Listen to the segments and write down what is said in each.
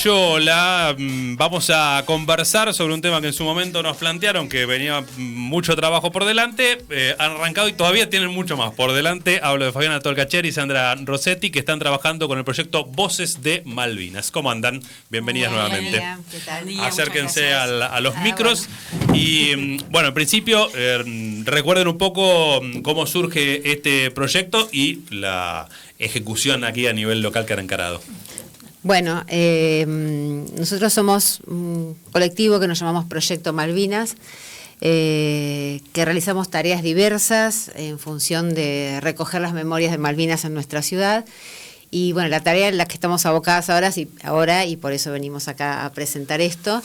Hola, vamos a conversar sobre un tema que en su momento nos plantearon, que venía mucho trabajo por delante, han arrancado y todavía tienen mucho más por delante. Hablo de Fabiana Tolcachir y Sandra Rossetti, que están trabajando con el proyecto Voces de Malvinas. ¿Cómo andan? Bienvenidas nuevamente. ¿Qué tal? Acérquense a los micros. Y bueno, en principio, recuerden un poco cómo surge este proyecto y la ejecución aquí a nivel local que han encarado. Bueno, nosotros somos un colectivo que nos llamamos Proyecto Malvinas, que realizamos tareas diversas en función de recoger las memorias de Malvinas en nuestra ciudad. Y bueno, la tarea en la que estamos abocadas ahora, y por eso venimos acá a presentar esto,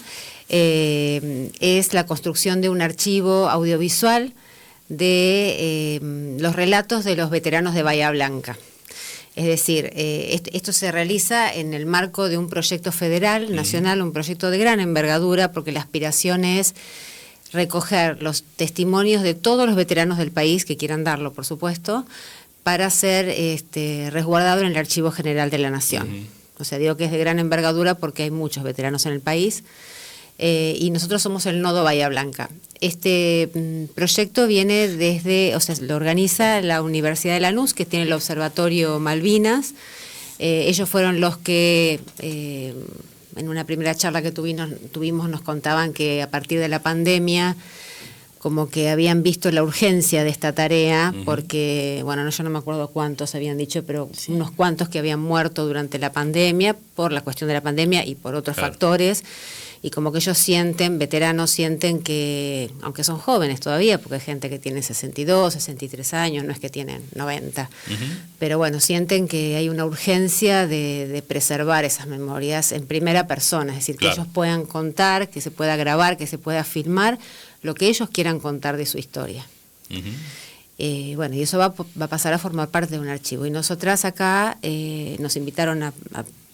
es la construcción de un archivo audiovisual de los relatos de los veteranos de Bahía Blanca. Es decir, esto se realiza en el marco de un proyecto federal, nacional, un proyecto de gran envergadura, porque la aspiración es recoger los testimonios de todos los veteranos del país, que quieran darlo, por supuesto, para ser resguardado en el Archivo General de la Nación. O sea, digo que es de gran envergadura porque hay muchos veteranos en el país. Y nosotros somos el Nodo Bahía Blanca. Este proyecto viene lo organiza la Universidad de Lanús, que tiene el Observatorio Malvinas. Ellos fueron los que, en una primera charla que tuvimos, nos contaban que a partir de la pandemia, como que habían visto la urgencia de esta tarea, porque, bueno, yo no me acuerdo cuántos habían dicho, pero sí, unos cuantos que habían muerto durante la pandemia, por la cuestión de la pandemia y por otros factores. Y como que ellos veteranos sienten que, aunque son jóvenes todavía, porque hay gente que tiene 62, 63 años, no es que tienen 90, pero bueno, sienten que hay una urgencia de preservar esas memorias en primera persona, es decir, que ellos puedan contar, que se pueda grabar, que se pueda filmar lo que ellos quieran contar de su historia. Bueno, y eso va a pasar a formar parte de un archivo. Y nosotras acá nos invitaron a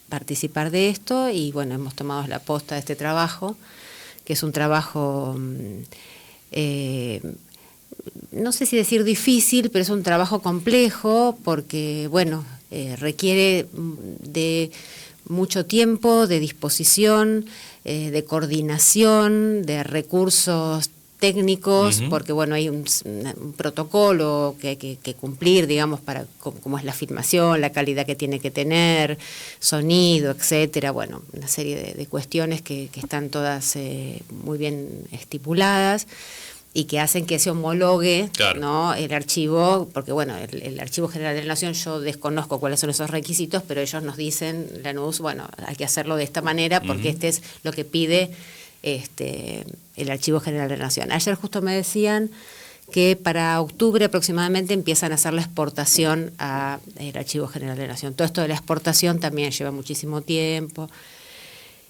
participar de esto y bueno, hemos tomado la posta de este trabajo, que es un trabajo, no sé si decir difícil, pero es un trabajo complejo porque, bueno, requiere de mucho tiempo, de disposición, de coordinación, de recursos técnicos, porque bueno, hay un protocolo que hay que cumplir, digamos, para cómo es la filmación, la calidad que tiene que tener, sonido, etcétera, bueno, una serie de cuestiones que están todas muy bien estipuladas y que hacen que se homologue, ¿no?, el archivo, porque bueno, el Archivo General de la Nación, yo desconozco cuáles son esos requisitos, pero ellos nos dicen, Lanús, bueno, hay que hacerlo de esta manera porque este es lo que pide el Archivo General de la Nación. Ayer justo me decían que para octubre aproximadamente empiezan a hacer la exportación al Archivo General de la Nación. Todo esto de la exportación también lleva muchísimo tiempo.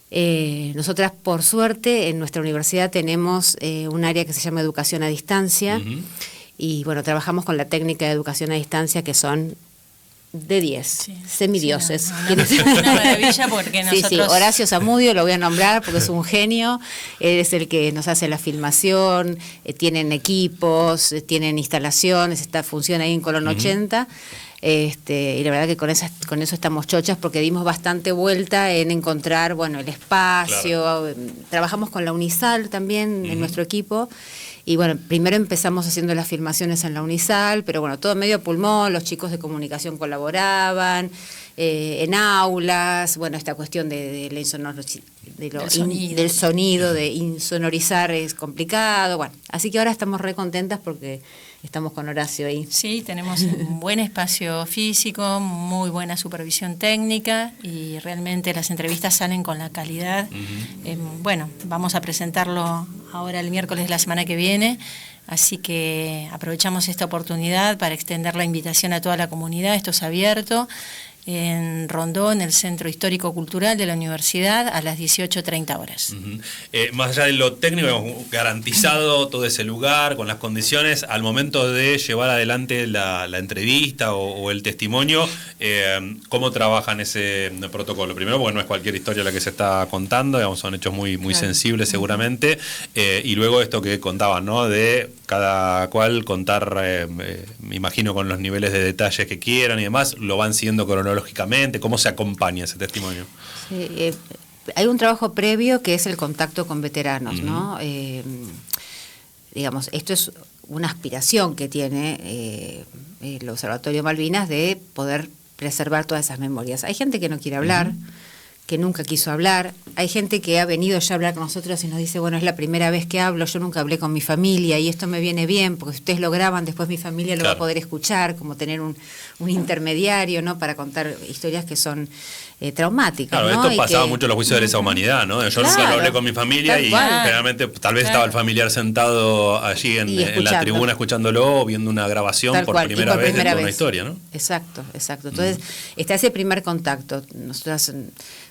Nosotras, por suerte, en nuestra universidad tenemos un área que se llama Educación a Distancia, y bueno, trabajamos con la técnica de educación a distancia, que son de 10, semidioses. Una maravilla porque nosotros... Sí, Horacio Zamudio lo voy a nombrar porque es un genio, es el que nos hace la filmación, tienen equipos, tienen instalaciones, funciona ahí en Colón 80, y la verdad que con eso estamos chochas porque dimos bastante vuelta en encontrar, bueno, el espacio, trabajamos con la Unisal también en nuestro equipo. Y bueno, primero empezamos haciendo las filmaciones en la Unisal, pero bueno, todo medio a pulmón, los chicos de comunicación colaboraban, en aulas, bueno, esta cuestión del sonido, de insonorizar es complicado, bueno, así que ahora estamos re contentas porque estamos con Horacio ahí. Sí, tenemos un buen espacio físico, muy buena supervisión técnica y realmente las entrevistas salen con la calidad. Bueno, vamos a presentarlo ahora el miércoles de la semana que viene, así que aprovechamos esta oportunidad para extender la invitación a toda la comunidad. Esto es abierto en Rondó, en el Centro Histórico Cultural de la Universidad, a las 18:30 horas. Más allá de lo técnico, hemos garantizado todo ese lugar, con las condiciones, al momento de llevar adelante la entrevista o el testimonio, ¿cómo trabajan ese protocolo? Primero, porque no es cualquier historia la que se está contando, digamos, son hechos muy sensibles seguramente, y luego esto que contaban, ¿no?, de cada cual contar, me imagino, con los niveles de detalles que quieran y demás, lo van siguiendo cronológicamente. ¿Cómo se acompaña ese testimonio? Sí, hay un trabajo previo que es el contacto con veteranos, ¿no? Digamos, esto es una aspiración que tiene el Observatorio Malvinas de poder preservar todas esas memorias. Hay gente que no quiere hablar, que nunca quiso hablar. Hay gente que ha venido ya a hablar con nosotros y nos dice, bueno, es la primera vez que hablo, yo nunca hablé con mi familia y esto me viene bien, porque si ustedes lo graban, después mi familia lo va a poder escuchar, como tener un intermediario, ¿no? Para contar historias que son traumáticas. Claro, ¿no? esto pasaba mucho en los juicios de lesa humanidad, ¿no? Yo nunca lo hablé con mi familia y generalmente tal vez estaba el familiar sentado allí en la tribuna escuchándolo o viendo una grabación por primera vez de una historia, ¿no? Exacto. Entonces, está ese primer contacto. Nosotras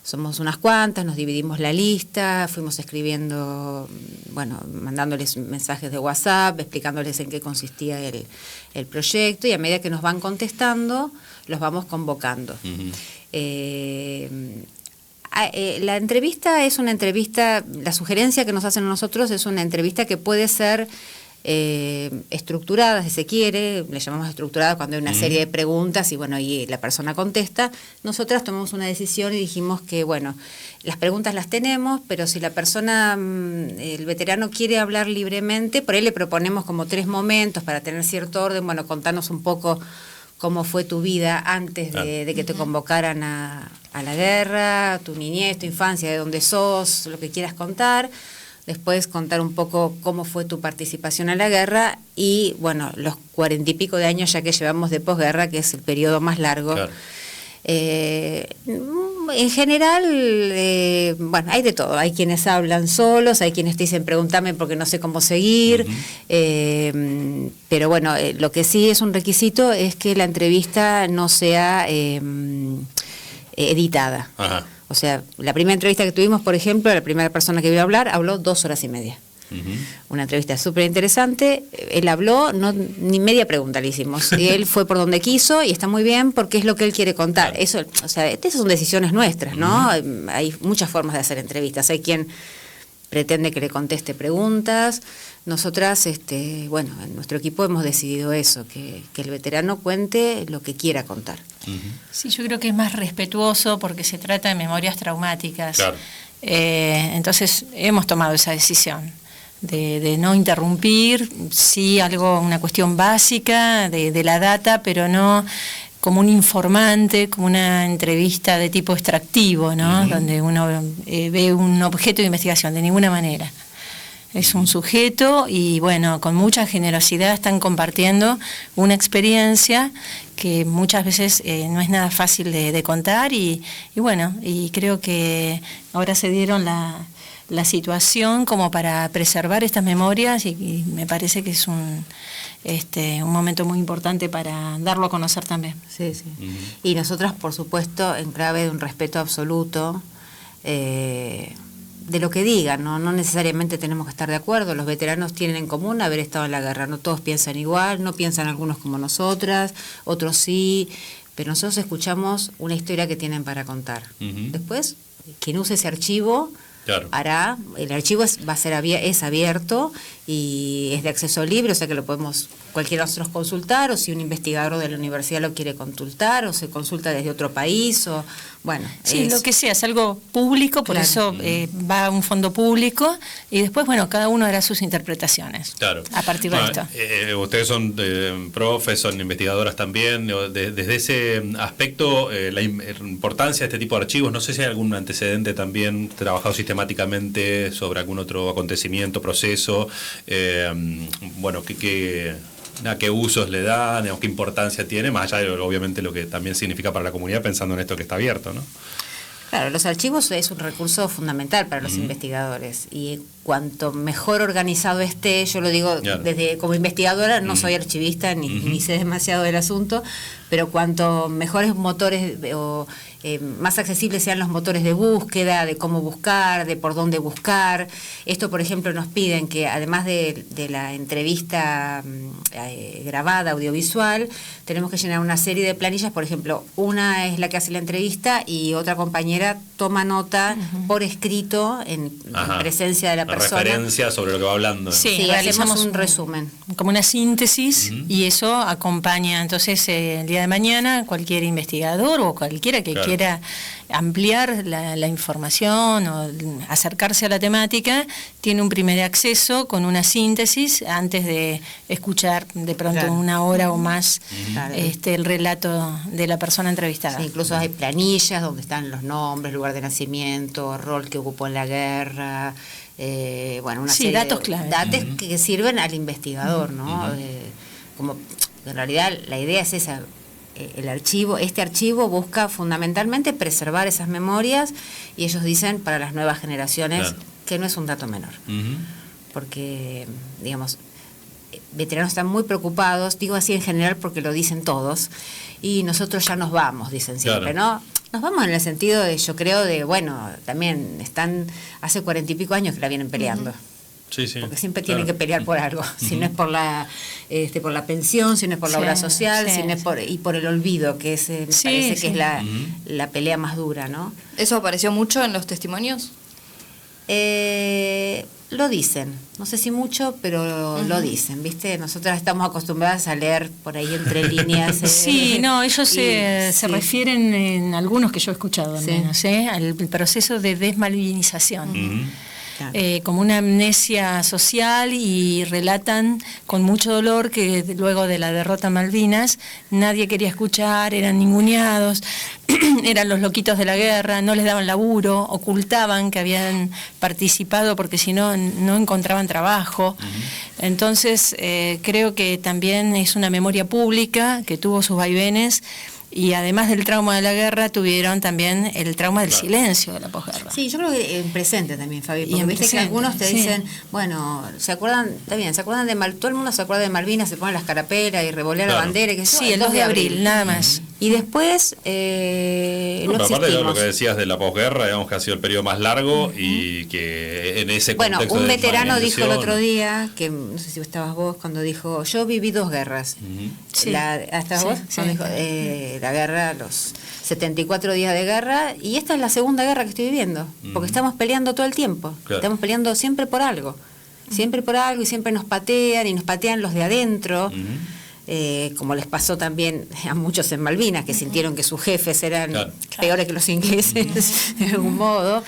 somos unas cuantas, nos dividimos la lista, fuimos escribiendo, bueno, mandándoles mensajes de WhatsApp, explicándoles en qué consistía el proyecto, y a medida que nos van contestando, los vamos convocando. La entrevista es una entrevista, la sugerencia que nos hacen a nosotros es una entrevista que puede ser estructurada, si se quiere, le llamamos estructurada cuando hay una serie de preguntas y bueno, y la persona contesta. Nosotras tomamos una decisión y dijimos que bueno, las preguntas las tenemos, pero si la persona, el veterano quiere hablar libremente, por ahí le proponemos como 3 momentos para tener cierto orden. Bueno, contanos un poco cómo fue tu vida antes de que te convocaran a la guerra, tu niñez, tu infancia, de dónde sos, lo que quieras contar. Después contar un poco cómo fue tu participación en la guerra y, bueno, los 40 y pico de años ya que llevamos de posguerra, que es el periodo más largo. Claro. En general, bueno, hay de todo. Hay quienes hablan solos, hay quienes te dicen pregúntame porque no sé cómo seguir. Pero bueno, lo que sí es un requisito es que la entrevista no sea editada. Ajá. O sea, la primera entrevista que tuvimos, por ejemplo, la primera persona que vino a hablar, habló 2 horas y media. Una entrevista súper interesante. Él habló, ni media pregunta le hicimos. Y él fue por donde quiso y está muy bien porque es lo que él quiere contar. Eso, o sea, esas son decisiones nuestras, ¿no? Hay muchas formas de hacer entrevistas. Hay quien pretende que le conteste preguntas. Nosotras, bueno, en nuestro equipo hemos decidido eso, que el veterano cuente lo que quiera contar. Sí, yo creo que es más respetuoso porque se trata de memorias traumáticas. Claro. Entonces hemos tomado esa decisión de no interrumpir, sí una cuestión básica de la data, pero no como un informante, como una entrevista de tipo extractivo, ¿no? Donde uno ve un objeto de investigación, de ninguna manera. Es un sujeto y bueno, con mucha generosidad están compartiendo una experiencia que muchas veces no es nada fácil de contar y bueno, y creo que ahora se dieron la situación como para preservar estas memorias y me parece que es un momento muy importante para darlo a conocer también. Sí. Y nosotras, por supuesto, en clave de un respeto absoluto, de lo que digan, no necesariamente tenemos que estar de acuerdo. Los veteranos tienen en común haber estado en la guerra, no todos piensan igual, no piensan algunos como nosotras, otros sí, pero nosotros escuchamos una historia que tienen para contar. Después, quien use ese archivo hará, el archivo es abierto y es de acceso libre, o sea que lo podemos cualquiera de nosotros consultar, o si un investigador de la universidad lo quiere consultar, o se consulta desde otro país, o bueno. Sí, lo que sea, es algo público, por eso va a un fondo público, y después, bueno, cada uno hará sus interpretaciones a partir de esto. Ustedes son profes, son investigadoras también, desde ese aspecto, la importancia de este tipo de archivos, no sé si hay algún antecedente también trabajado sistemáticamente sobre algún otro acontecimiento, proceso, bueno, qué usos le dan, qué importancia tiene, más allá de obviamente lo que también significa para la comunidad, pensando en esto que está abierto, ¿no? Claro, los archivos es un recurso fundamental para los investigadores y cuanto mejor organizado esté, yo lo digo desde como investigadora, no soy archivista ni sé demasiado del asunto, pero cuanto mejores motores o más accesibles sean los motores de búsqueda, de cómo buscar, de por dónde buscar. Esto, por ejemplo, nos piden que además de la entrevista grabada, audiovisual, tenemos que llenar una serie de planillas. Por ejemplo, una es la que hace la entrevista y otra compañera toma nota por escrito en presencia de la persona. Referencia sobre lo que va hablando. Sí, realizamos un resumen. Como una síntesis y eso acompaña. Entonces, el día día de mañana cualquier investigador o cualquiera que quiera ampliar la información o acercarse a la temática, tiene un primer acceso con una síntesis antes de escuchar de pronto una hora o más el relato de la persona entrevistada. Sí, incluso hay planillas donde están los nombres, lugar de nacimiento, rol que ocupó en la guerra, una serie datos clave. Datos que sirven al investigador, ¿no? Como en realidad la idea es esa. Este archivo busca fundamentalmente preservar esas memorias, y ellos dicen para las nuevas generaciones que no es un dato menor. Porque, digamos, veteranos están muy preocupados, digo así en general porque lo dicen todos, y nosotros ya nos vamos, dicen siempre, ¿no? Nos vamos en el sentido de, yo creo, también están hace 40 y pico años que la vienen peleando. Sí, sí, porque siempre tienen que pelear por algo, si no es por la pensión, si no es por la obra social, si no es por el olvido, que es me parece que es la pelea más dura, ¿no? ¿Eso apareció mucho en los testimonios? Lo dicen, no sé si mucho, pero lo dicen, ¿viste? Nosotras estamos acostumbradas a leer por ahí entre líneas. Sí, ellos se refieren, en algunos que yo he escuchado al menos, al proceso de desmalvinización. Como una amnesia social, y relatan con mucho dolor que luego de la derrota en Malvinas nadie quería escuchar, eran ninguneados, eran los loquitos de la guerra, no les daban laburo, ocultaban que habían participado porque si no encontraban trabajo. Entonces creo que también es una memoria pública que tuvo sus vaivenes. Y además del trauma de la guerra, tuvieron también el trauma del silencio de la posguerra. Sí, yo creo que en presente también, Fabi, porque viste que algunos te dicen, ¿se acuerdan? Está bien, ¿se acuerdan de todo el mundo se acuerda de Malvinas, se ponen las carapelas y revolea la bandera? El 2 de abril, nada más. Y después, pero aparte de lo que decías de la posguerra, digamos que ha sido el periodo más largo y que en ese contexto. Un veterano dijo el otro día, que no sé si estabas vos, cuando dijo, yo viví 2 guerras. ¿Estabas vos? Dijo, la guerra, los 74 días de guerra, y esta es la segunda guerra que estoy viviendo, porque estamos peleando todo el tiempo, estamos peleando siempre por algo, y siempre nos patean los de adentro, como les pasó también a muchos en Malvinas, que sintieron que sus jefes eran peores que los ingleses, de algún modo,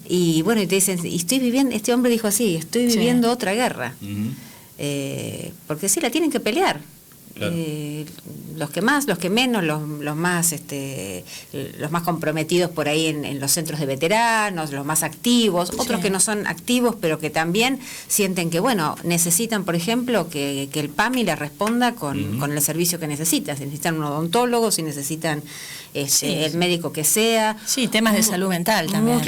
y bueno, y te dicen, este hombre dijo así, estoy viviendo otra guerra, porque sí, la tienen que pelear. Los que más, los que menos, los más comprometidos por ahí en los centros de veteranos, los más activos, otros que no son activos pero que también sienten que necesitan, por ejemplo, que el PAMI les responda con el servicio que necesitan. Si necesitan un odontólogo, si necesitan el médico que sea. Sí, temas de salud mental también.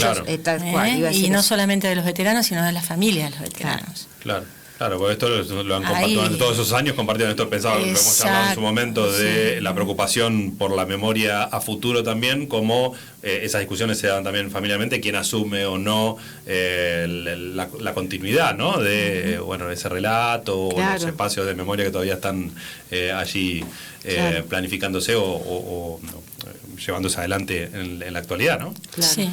Tal cual, y no solamente de los veteranos, sino de las familias de los veteranos. Claro, porque esto lo han compartido durante todos esos años, compartieron esto, pensaba, lo hemos hablado en su momento, de la preocupación por la memoria a futuro también, como esas discusiones se dan también familiarmente, quién asume o no la continuidad, ¿no? De ese relato o los espacios de memoria que todavía están allí planificándose o llevándose adelante en la actualidad, ¿no? Claro. Sí.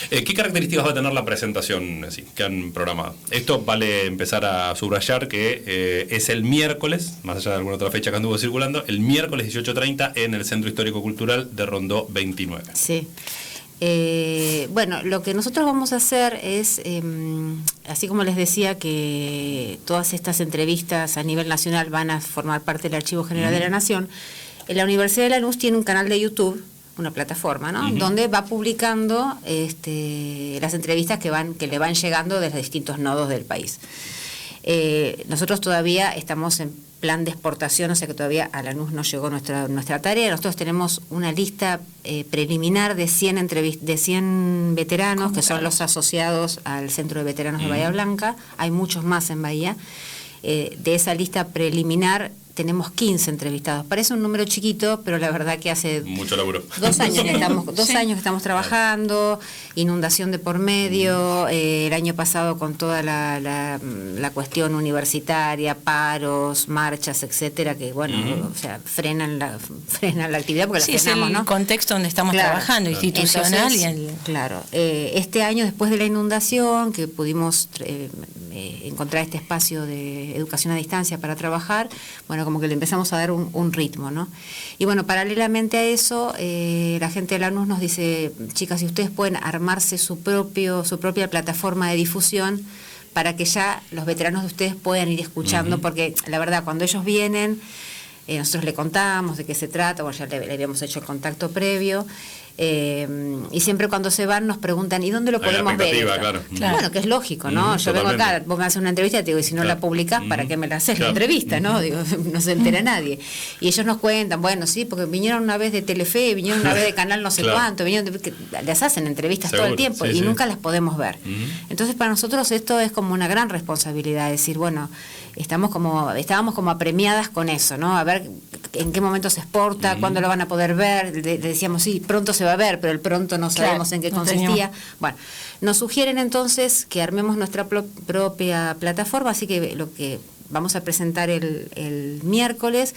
¿Qué características va a tener la presentación que han programado? Esto vale empezar a subrayar que es el miércoles, más allá de alguna otra fecha que anduvo circulando, el miércoles 18:30 en el Centro Histórico Cultural de Rondó 29. Sí. Lo que nosotros vamos a hacer es, así como les decía que todas estas entrevistas a nivel nacional van a formar parte del Archivo General de la Nación, la Universidad de Lanús tiene un canal de YouTube, una plataforma, ¿no? Donde va publicando las entrevistas que le van llegando desde distintos nodos del país. Nosotros todavía estamos en plan de exportación, o sea que todavía a Lanús no llegó nuestra tarea. Nosotros tenemos una lista preliminar de 100 veteranos, que son los asociados al Centro de Veteranos de Bahía Blanca. Hay muchos más en Bahía. De esa lista preliminar tenemos 15 entrevistados. Parece un número chiquito, pero la verdad que hace mucho laburo. 2 años que estamos trabajando, inundación de por medio, el año pasado con toda la cuestión universitaria, paros, marchas, etcétera, que frenan la actividad porque la frenamos, es el contexto donde estamos trabajando, institucional. Entonces, este año, después de la inundación, que pudimos encontrar este espacio de educación a distancia para trabajar, bueno, como que le empezamos a dar un ritmo, ¿no? Y bueno, paralelamente a eso, la gente de Lanús nos dice, chicas, si ustedes pueden armarse su propia plataforma de difusión para que ya los veteranos de ustedes puedan ir escuchando, porque la verdad, cuando ellos vienen, nosotros le contamos de qué se trata, bueno, ya le habíamos hecho el contacto previo, y siempre cuando se van nos preguntan, ¿y dónde lo podemos ver esto? Claro. Bueno, que es lógico, ¿no? Yo vengo acá, vos me haces una entrevista y te digo, y si no la publicás, ¿para qué me la haces la entrevista? ¿No? Digo, no se entera nadie. Y ellos nos cuentan, bueno, sí, porque vinieron una vez de Telefe, vinieron una vez de Canal no sé cuánto, les hacen entrevistas todo el tiempo y nunca las podemos ver. Entonces, para nosotros esto es como una gran responsabilidad, decir, bueno, estábamos como apremiadas con eso, ¿no? A ver en qué momento se exporta, cuándo lo van a poder ver. Le decíamos, sí, pronto se va a ver, pero el pronto no sabemos en qué consistía. Bueno, nos sugieren entonces que armemos nuestra propia plataforma, así que lo que vamos a presentar el miércoles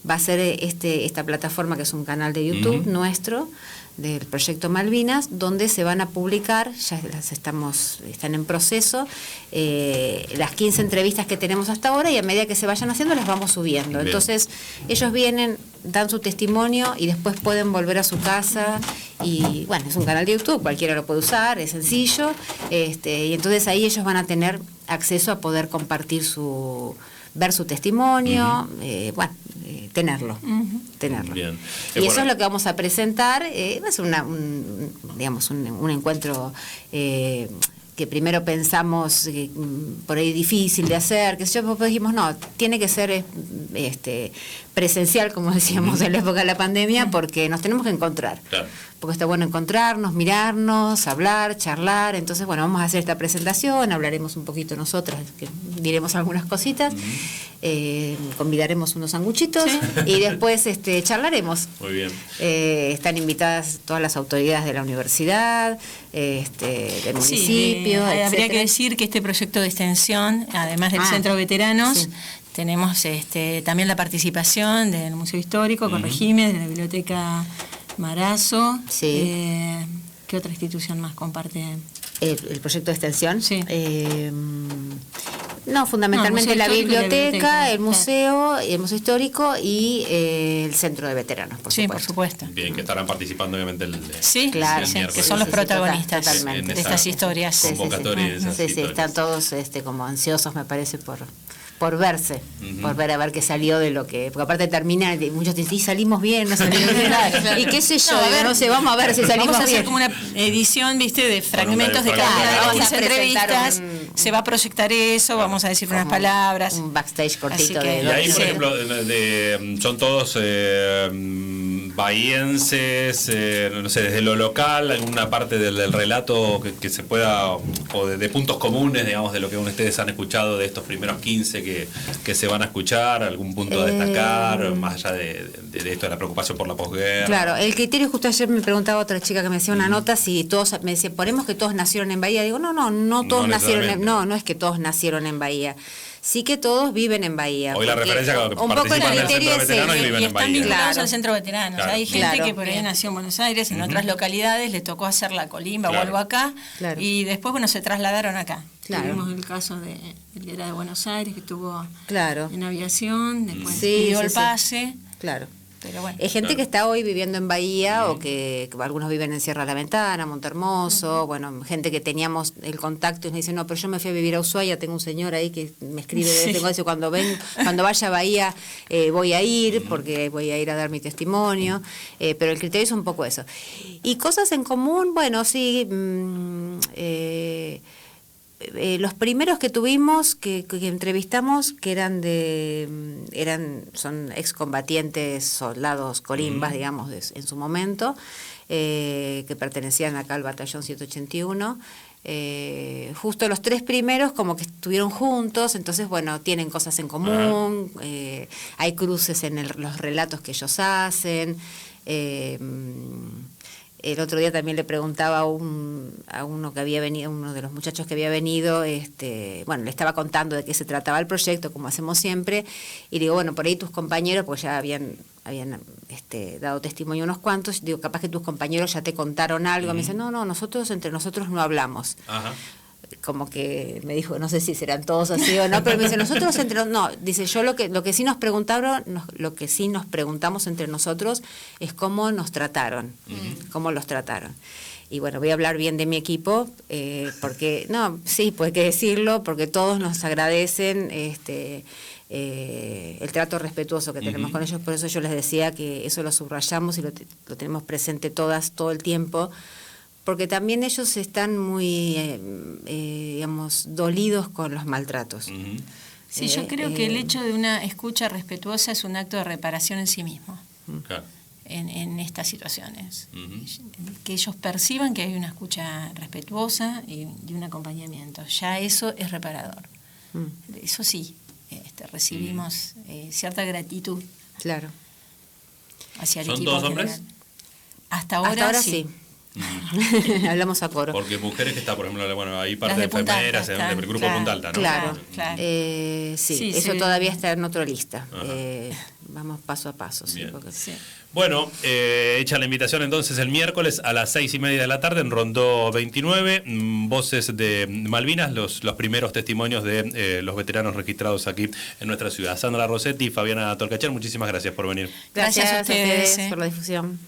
va a ser esta plataforma, que es un canal de YouTube nuestro, del Proyecto Malvinas, donde se van a publicar, ya están en proceso, las 15 entrevistas que tenemos hasta ahora, y a medida que se vayan haciendo las vamos subiendo. Bien. Entonces ellos vienen, dan su testimonio y después pueden volver a su casa, y bueno, es un canal de YouTube, cualquiera lo puede usar, es sencillo, y entonces ahí ellos van a tener acceso a poder compartir ver su testimonio, tenerlo. Bien. Y eso es lo que vamos a presentar. Es un encuentro que primero pensamos por ahí difícil de hacer, que después dijimos, no, tiene que ser presencial, como decíamos en la época de la pandemia, porque nos tenemos que encontrar. Claro. Porque está bueno encontrarnos, mirarnos, hablar, charlar. Entonces, bueno, vamos a hacer esta presentación, hablaremos un poquito nosotras, que diremos algunas cositas, convidaremos unos sanguchitos y después charlaremos. Muy bien. Están invitadas todas las autoridades de la universidad, del municipio, habría que decir que este proyecto de extensión, además del Centro Veteranos, tenemos también la participación del Museo Histórico, Corregime, de la Biblioteca Marazo. ¿Qué otra institución más comparte? El proyecto de extensión. Sí. No, fundamentalmente la biblioteca, el museo Histórico y el Centro de Veteranos, por supuesto. Por supuesto. Bien, que estarán participando obviamente claro, miércoles. Que son los protagonistas de estas historias. Convocatoria de esas historias. Están todos como ansiosos, me parece, por verse, por ver a ver qué salió de lo que... Porque aparte termina, muchos dicen, sí, salimos bien, no salimos bien. Claro. Y qué sé yo, no sé, vamos a ver si salimos bien. Vamos a hacer como una edición, de fragmentos de cada una de las entrevistas. Se va a proyectar eso, vamos a decir unas palabras. Un backstage cortito. Y ahí, por ejemplo, son todos bahienses, no sé, desde lo local, alguna parte del relato que se pueda, o de puntos comunes, digamos, de lo que ustedes han escuchado de estos primeros 15 que se van a escuchar, algún punto a destacar, más allá de esto de la preocupación por la posguerra. Claro, el criterio, justo ayer me preguntaba otra chica que me hacía una nota, si todos, me decía, ponemos que todos nacieron en Bahía. Digo, no todos nacieron no es que todos nacieron en Bahía. Sí que todos viven en Bahía. Hoy la referencia que un poco el criterio es y están vinculados al Centro Veteranos. Claro. Hay gente que por ahí nació en Buenos Aires, en otras localidades, le tocó hacer la colimba o algo acá, y después, se trasladaron acá. Tuvimos el caso de él era de Buenos Aires, que estuvo en aviación, después pidió el pase. Claro. Pero bueno. Hay gente que está hoy viviendo en Bahía, o que algunos viven en Sierra de la Ventana, Montehermoso, gente que teníamos el contacto y nos dice, no, pero yo me fui a vivir a Ushuaia, tengo un señor ahí que me escribe desde cuando cuando vaya a Bahía voy a ir, porque voy a ir a dar mi testimonio, pero el criterio es un poco eso. Y cosas en común, bueno, sí, los primeros que tuvimos, que entrevistamos, que son excombatientes, soldados colimbas, digamos, en su momento, que pertenecían acá al batallón 181. Justo los 3 primeros como que estuvieron juntos, entonces tienen cosas en común, hay cruces en los relatos que ellos hacen. El otro día también le preguntaba a uno que había venido, uno de los muchachos que había venido, le estaba contando de qué se trataba el proyecto, como hacemos siempre, y digo, por ahí tus compañeros, pues ya habían dado testimonio unos cuantos, digo, capaz que tus compañeros ya te contaron algo, me dicen, no, nosotros entre nosotros no hablamos. Ajá. como que me dijo, no sé si serán todos así o no, pero me dice, nosotros no, dice, yo lo que sí nos preguntaron, lo que sí nos preguntamos entre nosotros es cómo nos trataron, cómo los trataron. Y bueno, voy a hablar bien de mi equipo, porque, no, sí, pues hay que decirlo, porque todos nos agradecen el trato respetuoso que tenemos con ellos, por eso yo les decía que eso lo subrayamos y lo tenemos presente todas, todo el tiempo, porque también ellos están muy, digamos, dolidos con los maltratos. Sí, yo creo que el hecho de una escucha respetuosa es un acto de reparación en sí mismo. Claro. En estas situaciones. Que ellos perciban que hay una escucha respetuosa y un acompañamiento. Ya eso es reparador. Eso sí, recibimos cierta gratitud. Claro. Hacia el ¿Son equipo todos general. hombres? Hasta ahora sí. Hablamos a coro. Porque mujeres que está, por ejemplo, bueno, ahí parte Las de de Punta enfermeras, Alta el están, grupo claro, Punta Alta, ¿no? Claro. Claro. Sí, Sí, eso sí. todavía está en otra lista. Vamos paso a paso. Sí, Bien. porque... Sí. Bueno, hecha la invitación entonces el miércoles a las 6:30 de la tarde en Rondó 29, Voces de Malvinas, los primeros testimonios de los veteranos registrados aquí en nuestra ciudad. Sandra Rossetti y Fabiana Tolcacher, muchísimas gracias por venir. Gracias a ustedes, por la difusión.